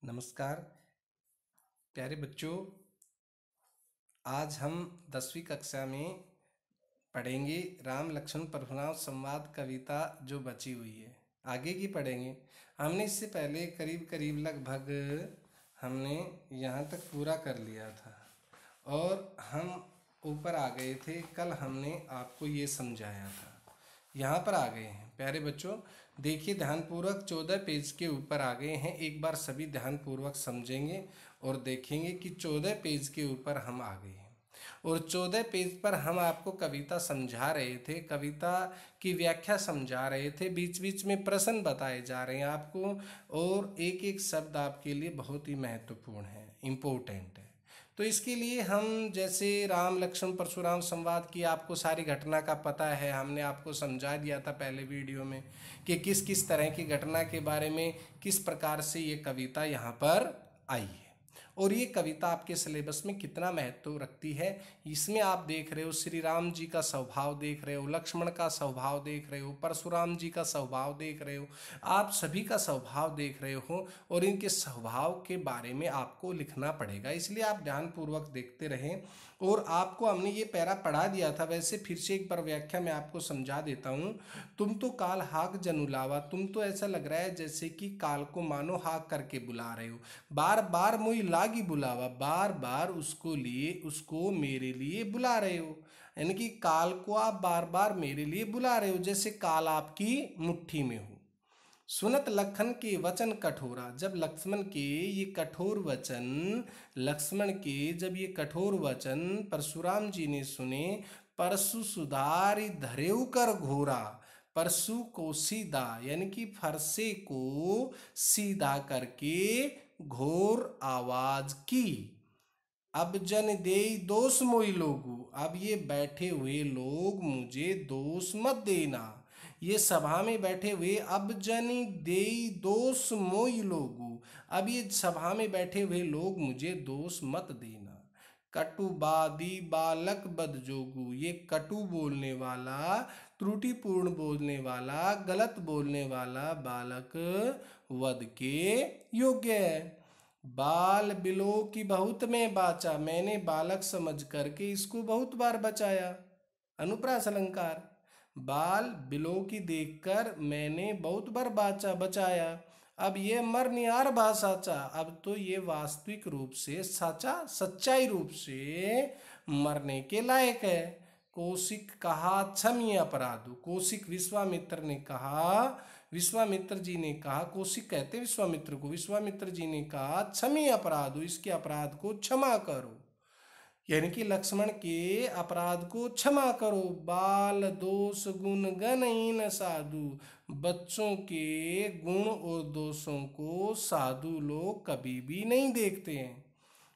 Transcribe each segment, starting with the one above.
नमस्कार प्यारे बच्चों। आज हम 10वीं कक्षा में पढ़ेंगे राम लक्ष्मण परशुराम संवाद कविता जो बची हुई है, आगे की पढ़ेंगे। हमने इससे पहले करीब करीब लगभग हमने यहाँ तक पूरा कर लिया था और हम ऊपर आ गए थे। कल हमने आपको ये समझाया था, यहाँ पर आ गए हैं प्यारे बच्चों। देखिए ध्यानपूर्वक 14 पेज के ऊपर आ गए हैं। एक बार सभी ध्यानपूर्वक समझेंगे और देखेंगे कि 14 पेज के ऊपर हम आ गए हैं और 14 पेज पर हम आपको कविता समझा रहे थे, कविता की व्याख्या समझा रहे थे, बीच बीच में प्रश्न बताए जा रहे हैं आपको और एक एक शब्द आपके लिए बहुत ही महत्वपूर्ण है, इम्पोर्टेंट है। तो इसके लिए हम जैसे राम लक्ष्मण परशुराम संवाद की आपको सारी घटना का पता है, हमने आपको समझा दिया था पहले वीडियो में कि किस किस तरह की घटना के बारे में किस प्रकार से ये कविता यहाँ पर आई है और ये कविता आपके सिलेबस में कितना महत्व रखती है। इसमें आप देख रहे हो श्री राम जी का स्वभाव देख रहे हो, लक्ष्मण का स्वभाव देख रहे हो, परशुराम जी का स्वभाव देख रहे हो, आप सभी का स्वभाव देख रहे हो और इनके स्वभाव के बारे में आपको लिखना पड़ेगा। इसलिए आप ध्यानपूर्वक देखते रहें और आपको हमने ये पैरा पढ़ा दिया था, वैसे फिर से एक बार व्याख्या मैं आपको समझा देता हूँ। तुम तो काल हाक जनुलावा, तुम तो ऐसा लग रहा है जैसे कि काल को मानो हाक करके बुला रहे हो, बार बार मुई लागी बुलावा, बार बार उसको मेरे लिए बुला रहे हो। यानी कि काल को आप बार बार मेरे लिए बुला रहे हो, जैसे काल आपकी मुट्ठी में हो। सुनत लखन के वचन कठोरा, जब लक्ष्मण के ये कठोर वचन, लक्ष्मण के जब ये कठोर वचन परशुराम जी ने सुने, परशु सुधारी धरेउ कर घोरा, परशु को सीधा यानी कि फरसे को सीधा करके घोर आवाज की। अब जन देई दोष मोई लोगू, अब ये बैठे हुए लोग मुझे दोष मत देना। ये सभा में बैठे हुए अब जन देई दोष मोई लोगू, अब ये सभा में बैठे हुए लोग मुझे दोष मत देना। कटुबादी बालक बदजोगू, ये कटु बोलने वाला, त्रुटिपूर्ण बोलने वाला, गलत बोलने वाला बालक वध के योग्य है। बाल बिलो की बहुत में बाचा, मैंने बालक समझ करके इसको बहुत बार बचाया। अनुप्रास अलंकार, बाल बिलो की देखकर मैंने बहुत बार बाचा बचाया। अब ये मर निहार बा साचा, अब तो ये वास्तविक रूप से साचा सच्चाई रूप से मरने के लायक है। कौशिक कहा क्षमी अपराधु, कौशिक विश्वामित्र ने कहा, विश्वामित्र जी ने कहा, कौशिक कहते विश्वामित्र को, विश्वामित्र जी ने कहा क्षमी अपराधु, इसके अपराध को क्षमा करो, यानी कि लक्ष्मण के अपराध को क्षमा करो। बाल दोष गुण गणहीन साधु, बच्चों के गुण और दोषों को साधु लोग कभी भी नहीं देखते हैं।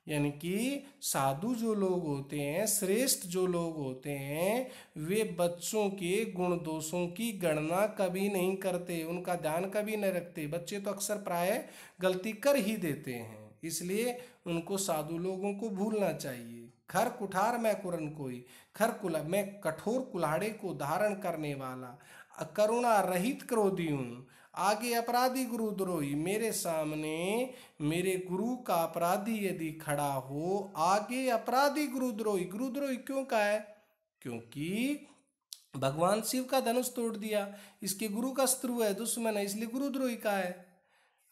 यानी कि साधु जो लोग होते हैं, श्रेष्ठ जो लोग होते हैं, वे बच्चों के गुण दोषों की गणना कभी नहीं करते, उनका ध्यान कभी नहीं रखते। बच्चे तो अक्सर प्राय गलती कर ही देते हैं, इसलिए उनको साधु लोगों को भूलना चाहिए। खर कुठार मैं कुरन कोई, खर कुला मैं कठोर कुल्हाड़े को धारण करने वाला, करुणा रहित क्रोधी हूँ। आगे अपराधी गुरु द्रोही, मेरे सामने मेरे गुरु का अपराधी यदि खड़ा हो, आगे अपराधी गुरुद्रोही। गुरुद्रोही क्यों कहा है? क्योंकि भगवान शिव का धनुष तोड़ दिया, इसके गुरु का शत्रु है, दुश्मन है, इसलिए गुरुद्रोही कहा है।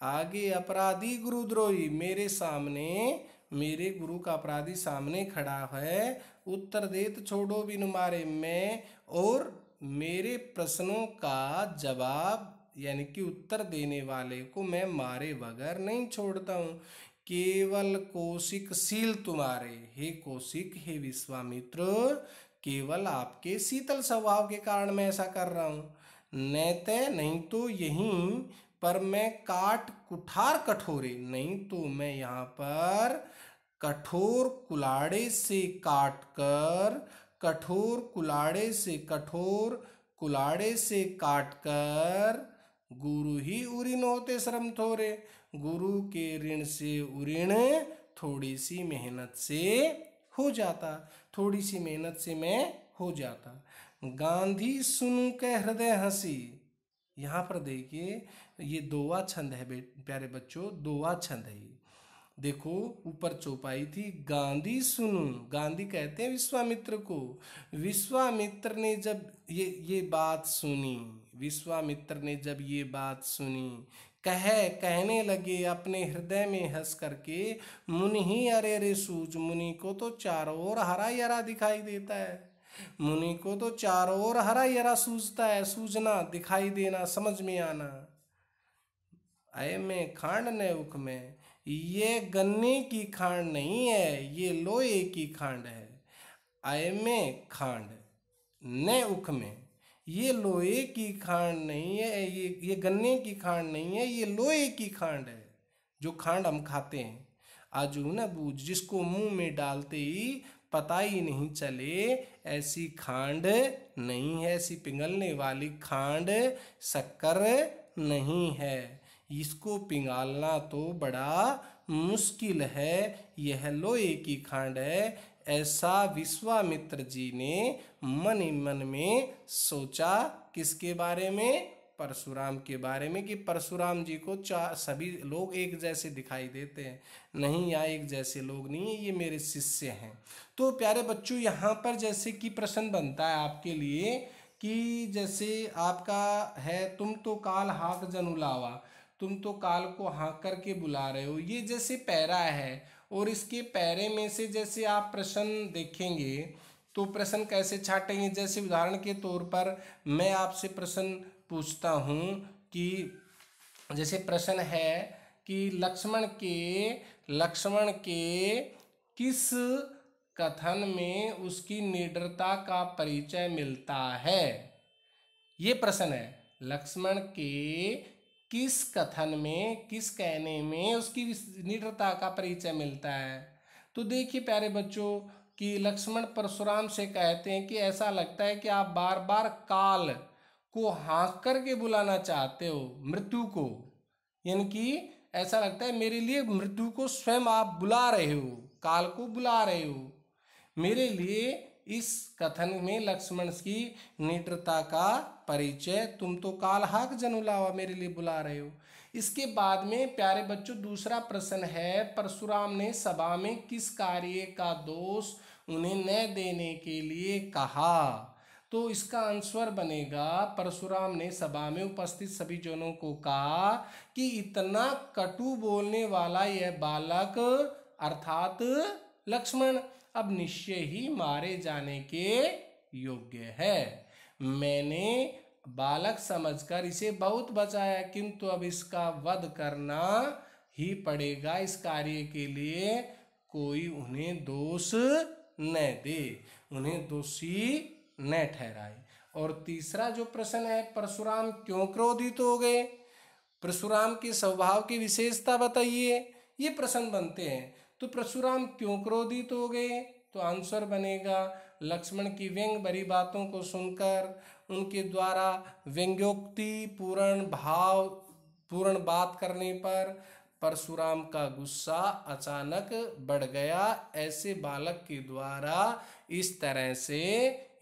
आगे अपराधी गुरुद्रोही, मेरे सामने मेरे गुरु का अपराधी सामने खड़ा है, उत्तर देत छोड़ो बिन मारे, मैं और मेरे प्रश्नों का जवाब यानी कि उत्तर देने वाले को मैं मारे बगैर नहीं छोड़ता हूँ। केवल कौशिक शील तुम्हारे, हे कौशिक, हे विश्वामित्र, केवल आपके शीतल स्वभाव के कारण मैं ऐसा कर रहा हूँ, नैते नहीं तो यहीं पर मैं काट कुठार कठोरे, नहीं तो मैं यहाँ पर कठोर कुलाड़े से काट कर, कठोर कुलाड़े से, कठोर कुलाड़े से काट कर, गुरु ही उऋण होते श्रम थोरे, गुरु के ऋण से उऋण थोड़ी सी मेहनत से हो जाता, थोड़ी सी मेहनत से मैं हो जाता। गांधी सुन के हृदय हंसी, यहाँ पर देखिए ये दोवा छंद है प्यारे बच्चों, दोवा छंद है ये। देखो ऊपर चौपाई थी, गांधी सुनो, गांधी कहते हैं विश्वामित्र को। विश्वामित्र ने जब ये बात सुनी, विश्वामित्र ने जब ये बात सुनी, कहने लगे अपने हृदय में हंस करके, मुनि ही अरे रे सूझ, मुनि को तो चारों ओर हरा यरा दिखाई देता है, मुनि को तो चारों ओर हरा यरा सूझता है, सूझना, दिखाई देना, समझ में आना। अय में खांड न उख में, ये गन्ने की खांड नहीं है, ये लोहे की खांड है। अय में खांड, न उख में, ये लोहे की खांड नहीं है, ये गन्ने की खांड नहीं है, ये लोहे की खांड है, जो खांड हम खाते हैं। आजू न बूझ, जिसको मुंह में डालते ही पता ही नहीं चले, ऐसी खांड नहीं है, ऐसी पिघलने वाली खांड शक्कर नहीं है। इसको पिघालना तो बड़ा मुश्किल है, यह लोहे की खांड है। ऐसा विश्वामित्र जी ने मन ही मन में सोचा, किसके बारे में? परशुराम के बारे में, कि परशुराम जी को सभी लोग एक जैसे दिखाई देते हैं। नहीं, यहाँ एक जैसे लोग नहीं है, ये मेरे शिष्य हैं। तो प्यारे बच्चों, यहाँ पर जैसे कि प्रश्न बनता है आपके लिए कि जैसे आपका है, तुम तो काल हाक जनुलावा, तुम तो काल को हाँक करके बुला रहे हो, ये जैसे पैरा है, और इसके पैरे में से जैसे आप प्रश्न देखेंगे तो प्रश्न कैसे छाटेंगे। जैसे उदाहरण के तौर पर मैं आपसे प्रश्न पूछता हूँ कि जैसे प्रश्न है कि लक्ष्मण के किस कथन में उसकी निडरता का परिचय मिलता है। ये प्रश्न है, लक्ष्मण के किस कथन में, किस कहने में उसकी निडरता का परिचय मिलता है। तो देखिए प्यारे बच्चों कि लक्ष्मण परशुराम से कहते हैं कि ऐसा लगता है कि आप बार बार काल को हाँक करके बुलाना चाहते हो, मृत्यु को, यानी कि ऐसा लगता है मेरे लिए मृत्यु को स्वयं आप बुला रहे हो, काल को बुला रहे हो मेरे लिए। इस कथन में लक्ष्मण की निडरता का परिचय, तुम तो काल हाक जनुलावा, मेरे लिए बुला रहे हो। इसके बाद में प्यारे बच्चों दूसरा प्रश्न है, परशुराम ने सभा में किस कार्य का दोष उन्हें न देने के लिए कहा। तो इसका आंसर बनेगा, परशुराम ने सभा में उपस्थित सभी जनों को कहा कि इतना कटु बोलने वाला यह बालक अर्थात लक्ष्मण अब निश्चय ही मारे जाने के योग्य है। मैंने बालक समझकर इसे बहुत बचाया, किंतु अब इसका वध करना ही पड़ेगा। इस कार्य के लिए कोई उन्हें दोष न दे, उन्हें दोषी न ठहराए। और तीसरा जो प्रश्न है, परशुराम क्यों क्रोधित हो गए, परशुराम के स्वभाव की विशेषता बताइए, ये प्रश्न बनते हैं। तो परशुराम क्यों क्रोधित हो गए, तो आंसर बनेगा, लक्ष्मण की व्यंग भरी बातों को सुनकर, उनके द्वारा व्यंग्योक्ति पूर्ण बात करने पर परशुराम का गुस्सा अचानक बढ़ गया। ऐसे बालक के द्वारा इस तरह से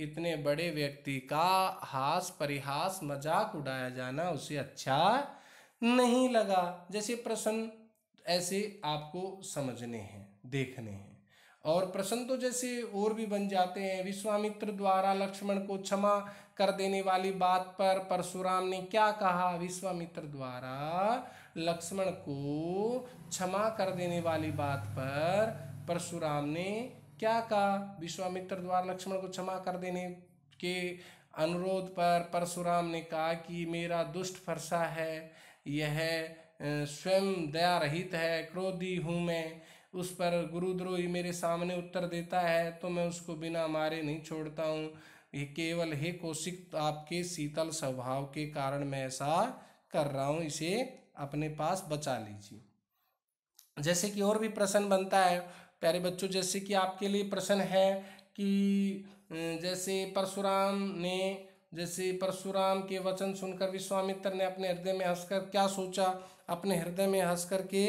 इतने बड़े व्यक्ति का हास परिहास मजाक उड़ाया जाना उसे अच्छा नहीं लगा। जैसे प्रश्न ऐसे आपको समझने हैं, देखने हैं। और प्रश्न तो जैसे और भी बन जाते हैं, विश्वामित्र द्वारा लक्ष्मण को क्षमा कर देने वाली बात पर परशुराम ने क्या कहा। विश्वामित्र द्वारा लक्ष्मण को क्षमा कर देने वाली बात पर परशुराम ने क्या कहा। विश्वामित्र द्वारा लक्ष्मण को क्षमा कर देने के अनुरोध पर परशुराम ने कहा कि मेरा दुष्ट फरसा है, यह स्वयं दया रहित है, क्रोधी हूँ मैं, उस पर गुरुद्रोही मेरे सामने उत्तर देता है तो मैं उसको बिना मारे नहीं छोड़ता हूँ। ये केवल हे कौशिक आपके शीतल स्वभाव के कारण मैं ऐसा कर रहा हूँ, इसे अपने पास बचा लीजिए। जैसे कि और भी प्रश्न बनता है प्यारे बच्चों, जैसे कि आपके लिए प्रश्न है कि जैसे परशुराम ने जैसे परशुराम के वचन सुनकर विश्वामित्र ने अपने हृदय में हंसकर क्या सोचा, अपने हृदय में हंस करके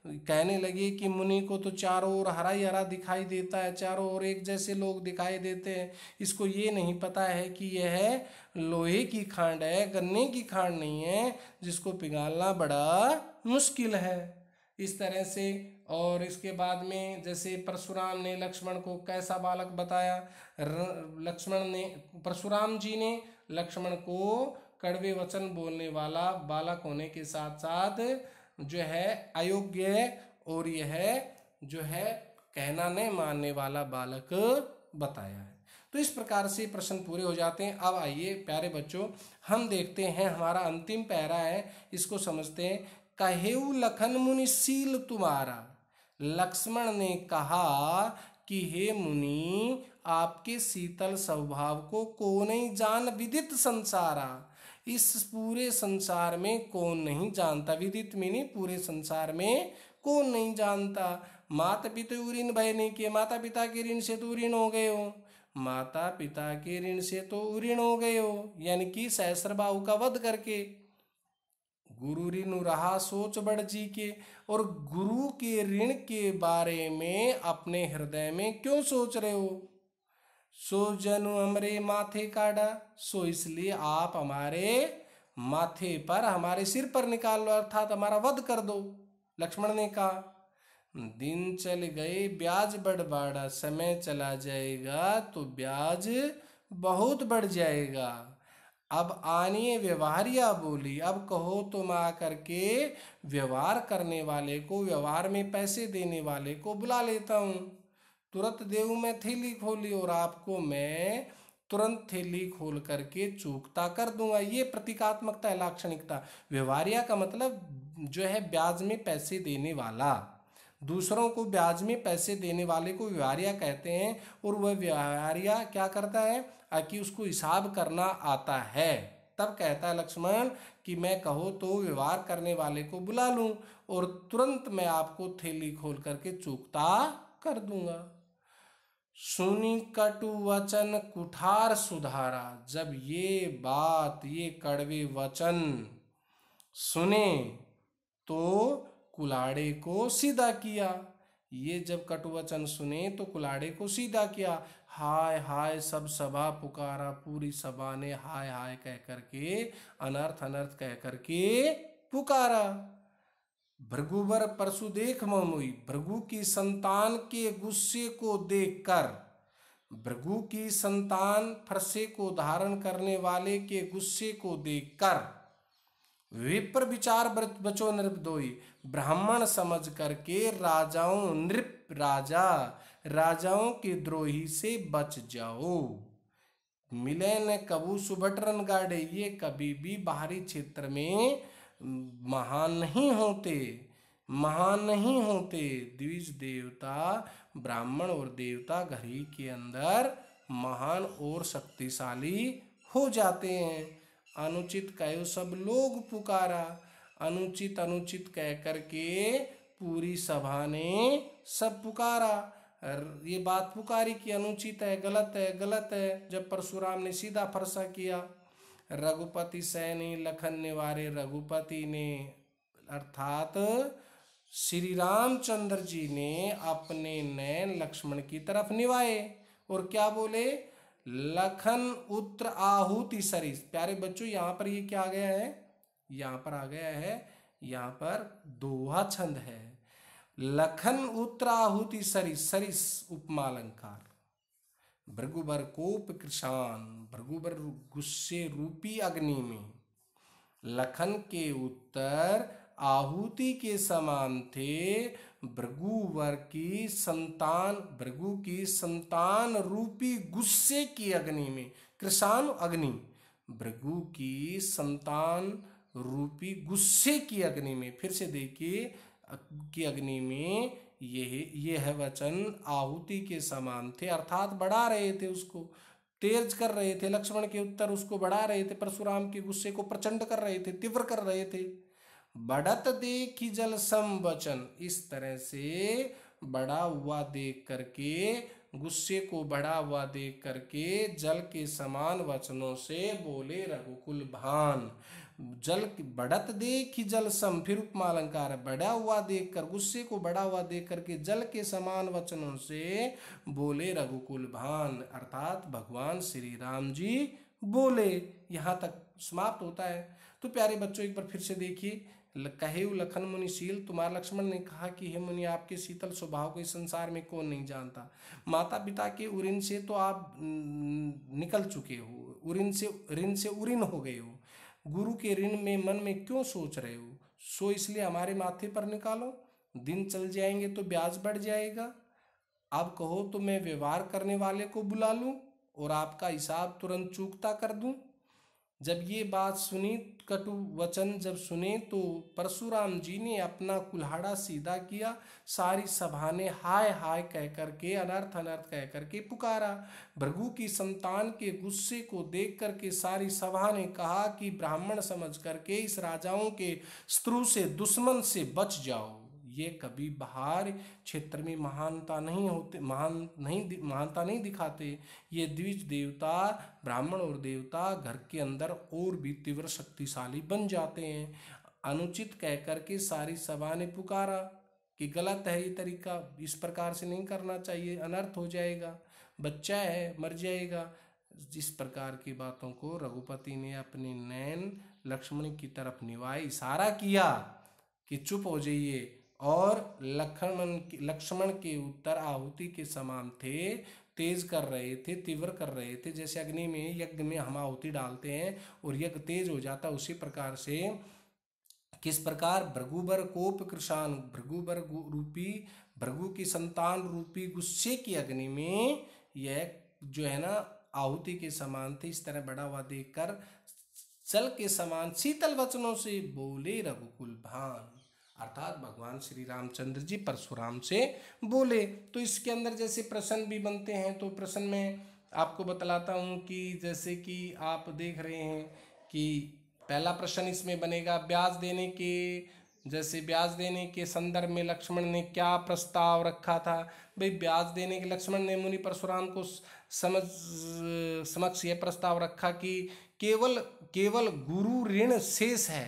कहने लगे कि मुनि को तो चारों ओर हरा ही हरा दिखाई देता है, चारों ओर एक जैसे लोग दिखाई देते हैं, इसको ये नहीं पता है कि यह लोहे की खांड है, गन्ने की खांड नहीं है, जिसको पिघालना बड़ा मुश्किल है। इस तरह से। और इसके बाद में जैसे परशुराम ने लक्ष्मण को कैसा बालक बताया, लक्ष्मण ने, परशुराम जी ने लक्ष्मण को कड़वे वचन बोलने वाला बालक होने के साथ साथ जो है अयोग्य है, और यह जो है कहना नहीं मानने वाला बालक बताया है। तो इस प्रकार से प्रश्न पूरे हो जाते हैं। अब आइए प्यारे बच्चों, हम देखते हैं हमारा अंतिम पैरा है, इसको समझते हैं। कहेऊ लखन मुनि सील तुम्हारा, लक्ष्मण ने कहा कि हे मुनि, आपके शीतल स्वभाव को नहीं जान विदित संसारा, इस पूरे संसार में कौन नहीं जानता। विदित मीनी पूरे संसार में कौन नहीं जानता। माता पिता ऋण भय नहीं किए, माता पिता के ऋण से तो ऋण हो गए हो, माता पिता के ऋण से तो ऋण हो गए हो, यानी कि सहस्रबाहु का वध करके। गुरु ऋण रहा सोच बड़ जी के, और गुरु के ऋण के बारे में अपने हृदय में क्यों सोच रहे हो। सो जनु हमरे माथे काढ़ा, सो इसलिए आप हमारे माथे पर, हमारे सिर पर निकाल लो, अर्थात हमारा वध कर दो। लक्ष्मण ने कहा दिन चल गए ब्याज बढ़ बाड़ा, समय चला जाएगा तो ब्याज बहुत बढ़ जाएगा। अब आनिए व्यवहारिया बोली, अब कहो तुम आकर के व्यवहार करने वाले को, व्यवहार में पैसे देने वाले को बुला लेता हूँ। तुरंत देव मैं थैली खोली और आपको मैं तुरंत थैली खोल करके चूकता कर दूंगा। ये प्रतीकात्मकता है, लाक्षणिकता। व्यवहारिया का मतलब जो है ब्याज में पैसे देने वाला, दूसरों को ब्याज में पैसे देने वाले को व्यवहारिया कहते हैं। और वह व्यवहारिया क्या करता है कि उसको हिसाब करना आता है। तब कहता है लक्ष्मण कि मैं कहो तो व्यवहार करने वाले को बुला लूं और तुरंत मैं आपको थैली खोल करके चूकता कर दूंगा। सुनी कटु वचन कुठार सुधारा, जब ये बात, ये कड़वे वचन सुने तो कुलाड़े को सीधा किया। ये जब कटुवचन सुने तो कुलाड़े को सीधा किया। हाय हाय सब सभा पुकारा, पूरी सभा ने हाय हाय कह करके, अनर्थ अनर्थ कह करके पुकारा। भृगुवर परशु देख मोमुई, भृगु की संतान के गुस्से को देखकर, भृगु की संतान फरसे को धारण करने वाले के गुस्से को देखकर, विप्र विचार बचो नृप दोई, ब्राह्मण समझ करके राजाओं, नृप राजा, राजाओं के द्रोही से बच जाओ। मिले न कबू सुभटरन गाड़े, ये कभी भी बाहरी क्षेत्र में महान नहीं होते, महान नहीं होते। द्विज देवता, ब्राह्मण और देवता घर ही के अंदर महान और शक्तिशाली हो जाते हैं। अनुचित कहो सब लोग पुकारा, अनुचित अनुचित कह करके पूरी सभा ने सब पुकारा। ये बात पुकारी कि अनुचित है, गलत है, गलत है। जब परशुराम ने सीधा फरसा किया, रघुपति सैनी लखन निवारे, रघुपति ने अर्थात श्री रामचंद्र जी ने अपने नयन लक्ष्मण की तरफ निवाए और क्या बोले, लखन उत्र आहुति सरिस। प्यारे बच्चों, यहाँ पर ये क्या आ गया है, यहाँ पर आ गया है, यहाँ पर दोहा छंद है। लखन उत्र आहुति सरिस, सरिस उपमालंकार। भृगुबर कोप कृशान, भृगुबर गुस्से रूपी अग्नि में, लखन के उत्तर आहुति के समान थे। भृगुवर की संतान, भृगु की संतान रूपी गुस्से की अग्नि में, कृषाण अग्नि, भृगु की संतान रूपी गुस्से की अग्नि में, फिर से देखिए, की अग्नि में यह वचन आहुति के समान थे, अर्थात बढ़ा रहे थे, उसको तेज कर रहे थे। लक्ष्मण के उत्तर उसको बढ़ा रहे थे, परशुराम के गुस्से को प्रचंड कर रहे थे, तीव्र कर रहे थे। बढ़त देखी जल सम वचन, इस तरह से बड़ा हुआ देख करके गुस्से को बढ़ा हुआ देख करके जल के समान वचनों से बोले रघुकुल भान। जल बढ़त देखी जल सम, फिर उपमा अलंकार है, बढ़ा हुआ देखकर, गुस्से को बढ़ा हुआ देख करके जल के समान वचनों से बोले रघुकुल भान, अर्थात भगवान श्री राम जी बोले। यहाँ तक समाप्त होता है। तो प्यारे बच्चों एक बार फिर से देखिए, कहेउ लखन मुनिशील, तुम्हारा लक्ष्मण ने कहा कि हे मुनि, आपके शीतल स्वभाव को इस संसार में कौन नहीं जानता। माता पिता के उरिन से तो आप निकल चुके हो, ऋण से उरिन हो गए हो। गुरु के ऋण में मन में क्यों सोच रहे हो? सो इसलिए हमारे माथे पर निकालो, दिन चल जाएंगे तो ब्याज बढ़ जाएगा। अब कहो तो मैं व्यवहार करने वाले को बुला लूं और आपका हिसाब तुरंत चूकता कर दूं। जब ये बात सुनी, कटु वचन जब सुने, तो परशुराम जी ने अपना कुल्हाड़ा सीधा किया। सारी सभा ने हाय हाय कह करके, अनर्थ अनर्थ कह करके पुकारा। भृगु की संतान के गुस्से को देख करके सारी सभा ने कहा कि ब्राह्मण समझ करके इस राजाओं के शत्रु से, दुश्मन से बच जाओ। ये कभी बाहर क्षेत्र में महानता नहीं दिखाते। ये द्विज देवता, ब्राह्मण और देवता घर के अंदर और भी तीव्र शक्तिशाली बन जाते हैं। अनुचित कह करके सारी सभा ने पुकारा कि गलत है ये तरीका, इस प्रकार से नहीं करना चाहिए, अनर्थ हो जाएगा, बच्चा है मर जाएगा। जिस प्रकार की बातों को रघुपति ने अपने नैन लक्ष्मण की तरफ निवाए, इशारा किया कि चुप हो जाइए, और लक्ष्मण के उत्तर आहुति के समान थे, तेज कर रहे थे, तीव्र कर रहे थे। जैसे अग्नि में, यज्ञ में हम आहुति डालते हैं और यज्ञ तेज हो जाता, उसी प्रकार से किस प्रकार भृगुबर कोप कृशान, भृगुबर रूपी, भृगु की संतान रूपी गुस्से की अग्नि में यह जो है ना आहुति के समान थे। इस तरह बड़ा हुआ देखकर जल के समान शीतल वचनों से बोले रघुकुल भान, अर्थात भगवान श्री रामचंद्र जी परशुराम से बोले। तो इसके अंदर जैसे प्रश्न भी बनते हैं, तो प्रश्न में आपको बतलाता हूँ कि जैसे कि आप देख रहे हैं कि पहला प्रश्न इसमें बनेगा, ब्याज देने के, जैसे ब्याज देने के संदर्भ में लक्ष्मण ने क्या प्रस्ताव रखा था। भाई ब्याज देने के लक्ष्मण ने मुनि परशुराम को समक्ष यह प्रस्ताव रखा कि केवल गुरु ऋण शेष है,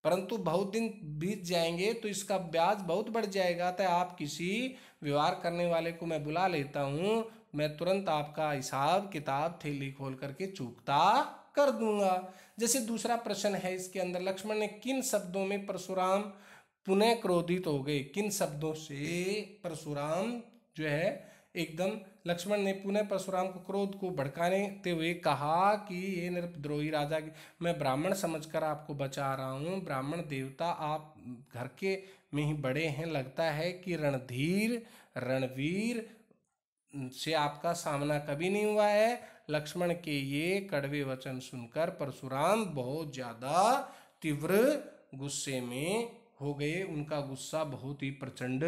परंतु बहुत दिन बीत जाएंगे तो इसका ब्याज बहुत बढ़ जाएगा। तो आप किसी व्यवहार करने वाले को मैं बुला लेता हूँ, मैं तुरंत आपका हिसाब किताब थैली खोल करके चूकता कर दूंगा। जैसे दूसरा प्रश्न है इसके अंदर, लक्ष्मण ने किन शब्दों में परशुराम पुनः क्रोधित हो गए, किन शब्दों से परशुराम जो है एकदम, लक्ष्मण ने पुनः परशुराम को क्रोध को भड़काते हुए कहा कि ये नृपद्रोही राजा की, मैं ब्राह्मण समझकर आपको बचा रहा हूँ, ब्राह्मण देवता आप घर के में ही बड़े हैं, लगता है कि रणधीर रणवीर से आपका सामना कभी नहीं हुआ है। लक्ष्मण के ये कड़वे वचन सुनकर परशुराम बहुत ज्यादा तीव्र गुस्से में हो गए, उनका गुस्सा बहुत ही प्रचंड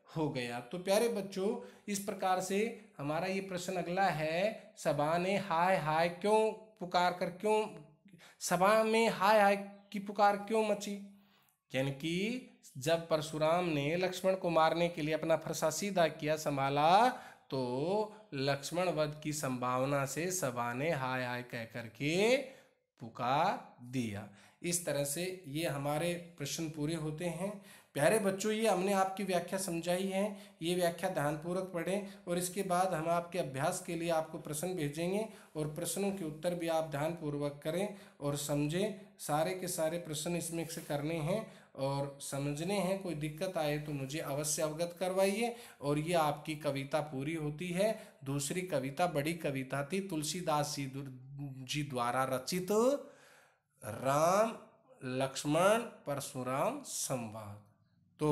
हो गया। तो प्यारे बच्चों इस प्रकार से हमारा ये प्रश्न अगला है, सभा ने हाय हाय क्यों पुकार कर, क्यों सभा में हाय हाय की पुकार क्यों मची? यानी कि जब परशुराम ने लक्ष्मण को मारने के लिए अपना फरसा सीधा किया, संभाला, तो लक्ष्मण वध की संभावना से सभा ने हाय हाय कह करके पुकार दिया। इस तरह से ये हमारे प्रश्न पूरे होते हैं। प्यारे बच्चों ये हमने आपकी व्याख्या समझाई है, ये व्याख्या ध्यानपूर्वक पढ़ें और इसके बाद हम आपके अभ्यास के लिए आपको प्रश्न भेजेंगे और प्रश्नों के उत्तर भी आप ध्यानपूर्वक करें और समझें। सारे के सारे प्रश्न इसमें से करने हैं और समझने हैं। कोई दिक्कत आए तो मुझे अवश्य अवगत करवाइए। और ये आपकी कविता पूरी होती है। दूसरी कविता बड़ी कविता थी, तुलसीदास जी द्वारा रचित राम लक्ष्मण परशुराम संवाद। तो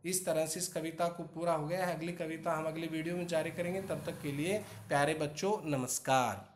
इस तरह से इस कविता को पूरा हो गया है। अगली कविता हम अगली वीडियो में जारी करेंगे। तब तक के लिए प्यारे बच्चों नमस्कार।